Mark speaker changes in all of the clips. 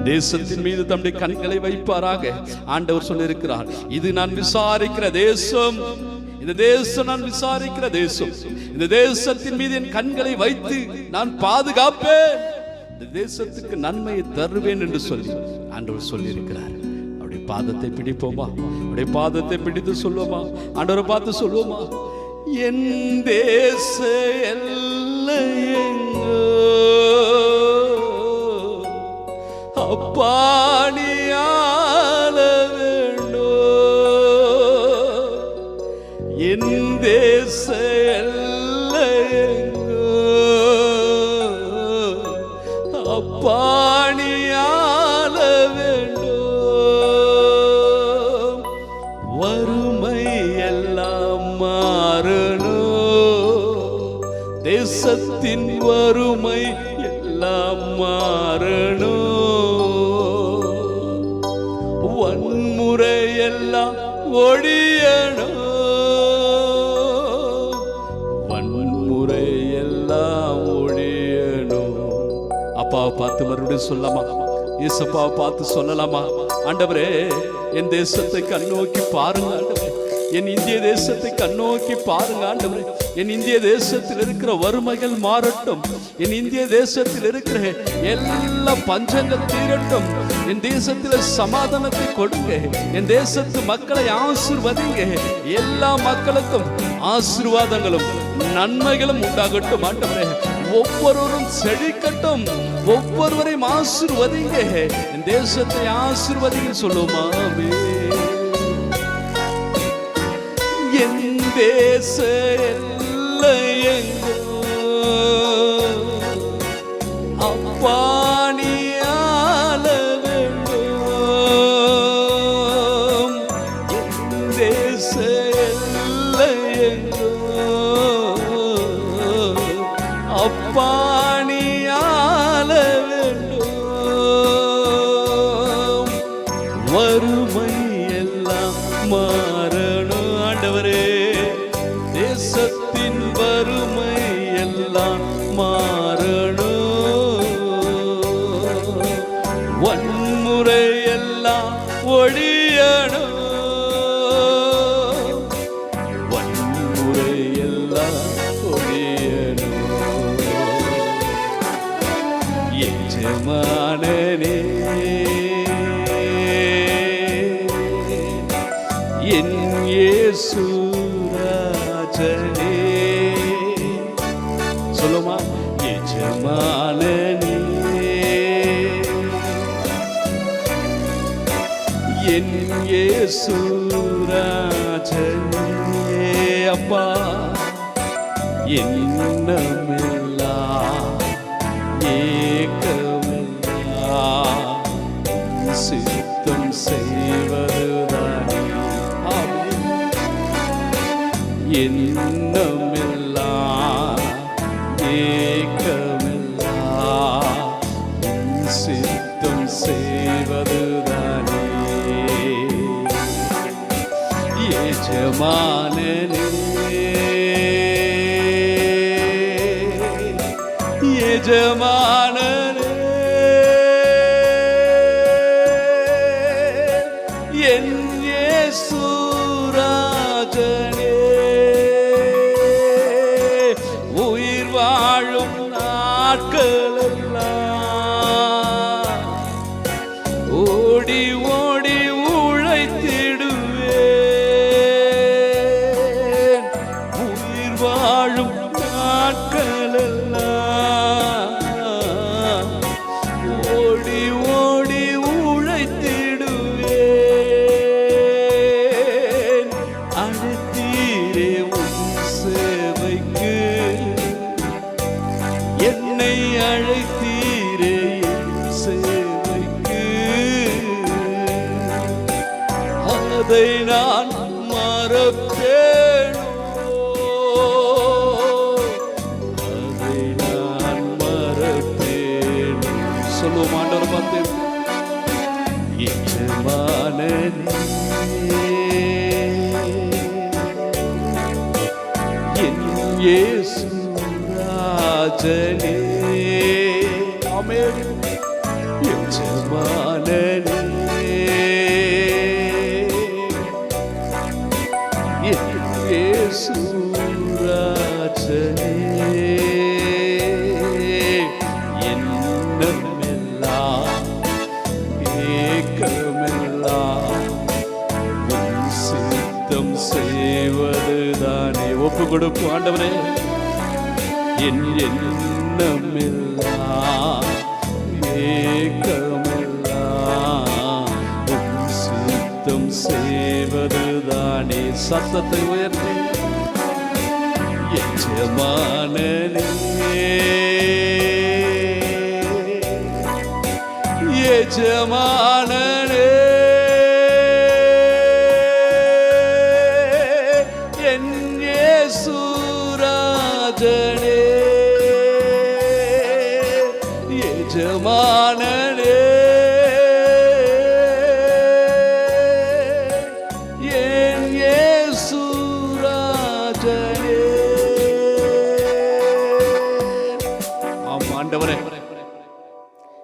Speaker 1: தேசத்தின் மீது தம்முடைய கண்களை வைப்பாராக. ஆண்டவர் சொல்லியிருக்கிறார், இது நான் விசாரிக்கிற தேசம், இந்த தேசம் நான் விசாரிக்கிற தேசம், இந்த தேசத்தின் மீது என் கண்களை வைத்து நான் பாதுகாப்பேன், இந்த தேசத்துக்கு நன்மையை தருவேன் என்று சொல்லி ஆண்டவர் சொல்லியிருக்கிறார். அவருடைய பாதத்தை பிடிப்போமா? அவருடைய பாதத்தை பிடித்து சொல்லுவோமா? ஆண்டவரை பார்த்து சொல்லுவோமா? என் தேச எல்லையெங்கோ அப்பாணி ஆள வேண்டும், என் தேச எல்லையெங்கோ அப்பாணி ஆள வேண்டும், வறுமை எல்லாம் மாறணும், தேசத்தின் வறுமை எல்லாம் மாறணும், வன்முறை எல்லாம் ஒழியணும், வன்முறை எல்லாம் ஒழியணும். அப்பாவை பார்த்து மறுபடியும் சொல்லலாமா? இயேசுப்பாவை பார்த்து சொல்லலாமா? ஆண்டவரே, என் தேசத்தை கண்ணோக்கி பாருங்க ஆண்டவரே, என் இந்திய தேசத்தை கண்ணோக்கி பாருங்க ஆண்டவரே, என் இந்திய தேசத்தில் இருக்கிற வறுமைகள் மாறட்டும், என் இந்திய தேசத்தில் இருக்கிற எல்லா பஞ்சங்கள் தீரட்டும், என் தேசத்தில் சமாதானத்தை கொடுங்க, என் தேசத்து மக்களை ஆசீர்வதிங்க, எல்லா மக்களுக்கும் ஆசீர்வாதங்களும் நன்மைகளும் உண்டாகட்டும் ஆண்டவரே, ஒவ்வொருவரும் செழிக்கட்டும், ஒவ்வொருவரையும் ஆசீர்வதிங்க, என் தேசத்தை ஆசீர்வதிங்க சொல்லுமாவே. என் தேச எல்லையெங்கோ அப்பாணி ஆள வேண்டும், என் தேச எல்லையெங்கோ அப்பாணி ஆள வேண்டும், வறுமை எல்லாம் மாறணும் ஆண்டவரே, தேசத்தின் வறுமை எல்லாம் மாறணும், வன்முறை எல்லாம் ஒழியணும், வன்முறை எல்லாம் ஒழியணும். எஜமானனே, என் இயேசு ராஜனே, சொல்லுமா? எஜமானனே, என் இயேசு ராஜனே, அப்பா என்னமெல்லாம் ஏக்கமெல்லாம் சித்தம் செய்வதுதானே, என்னமெல்லாம் ஏக்கமெல்லாம் சித்தம் செய்வதுதானே, எஜமானனே, எஜமானனே, என் இயேசு ராஜனே, உயிர் வாழும் நாட்களெல்லாம் ஓடி ஓடி உழைத்திடுவேன், உயிர் வாழும் நாட்களெல்லாம் ஓடி ஓடி உழைத்திடுவேன், அழைத்தீரே உன் சேவைக்கு, என்னை அழைத்தீரே என் சேவைக்கு, அதை நான் மறப்பேனோ, அதை நான் மறப்பேனோ. சொல்லுவோம் ஆண்டவர் பார்த்து, எஜமானனே, என் இயேசு ராஜனே, ஆமென். எஜமானனே, எஜமானனே இயேசு ராஜனே எண்ணமெல்லாம் ஏக்கமெல்லாம் உம் சித்தம் செய்வதுதானே. ஒப்பு கொடுப்போம் ஆண்டவரே. என் எண்ணமெல்லாம் ஏக்கமெல்லாம் உம் சித்தம் செய்வதுதானே. சத்தத்தை உயர்த்தி எஜமானனே எஜமானனே என் இயேசு ராஜனே எஜமானனே என் இயேசு ராஜனே. ஆம் ஆண்டவரே,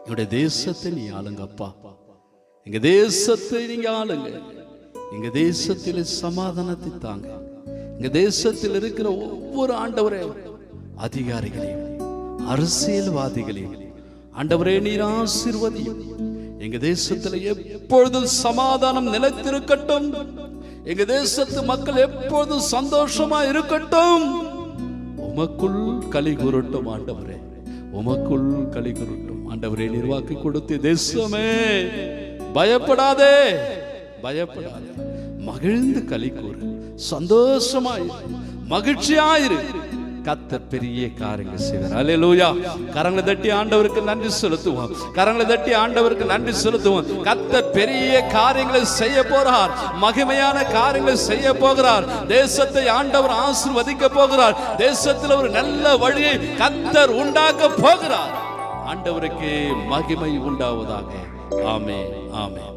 Speaker 1: என்னுடைய தேசத்தை நீ ஆளுங்கப்பா. எங்க தேசத்தை நீங்க ஆளுங்க. எங்க தேசத்தில் சமாதானத்தை தாங்க. எங்க தேசத்தில் இருக்கிற ஒவ்வொரு ஆண்டவரே அதிகாரிகளையும் அரசியல்வாதிகளையும் ஆண்டவரே நீர் ஆசீர்வதியும். எங்க தேசத்தில் எப்பொழுதும் சமாதானம் நிலைத்திருக்கட்டும். எங்க தேசத்து மக்கள் எப்பொழுதும் சந்தோஷமா இருக்கட்டும். உமக்குள் களி கூறட்டும் ஆண்டவரே, உமக்குள் களி கூறட்டும் ஆண்டவரே. நிர்வாகி கொடுத்து தேசமே பயப்படாதே, பயப்படாதே, மகிழ்ந்து களி கூறு, சந்தோஷமாயிரு, மகிழ்ச்சியாயிரு. கர்த்தர் பெரிய காரியங்கள் செய்வார். அல்லேலூயா. கரங்களை தட்டி ஆண்டவருக்கு நன்றி செலுத்துவோம். கரங்களை தட்டி ஆண்டவருக்கு நன்றி செலுத்துவோம். கர்த்தர் பெரிய காரியங்களை செய்ய போகிறார். மகிமையான காரியங்களை செய்ய போகிறார். தேசத்தை ஆண்டவர் ஆசீர்வதிக்க போகிறார். தேசத்தில் ஒரு நல்ல வழியை கர்த்தர் உண்டாக்க போகிறார். ஆண்டவருக்கு மகிமை உண்டாவதாக. ஆமென், ஆமென்.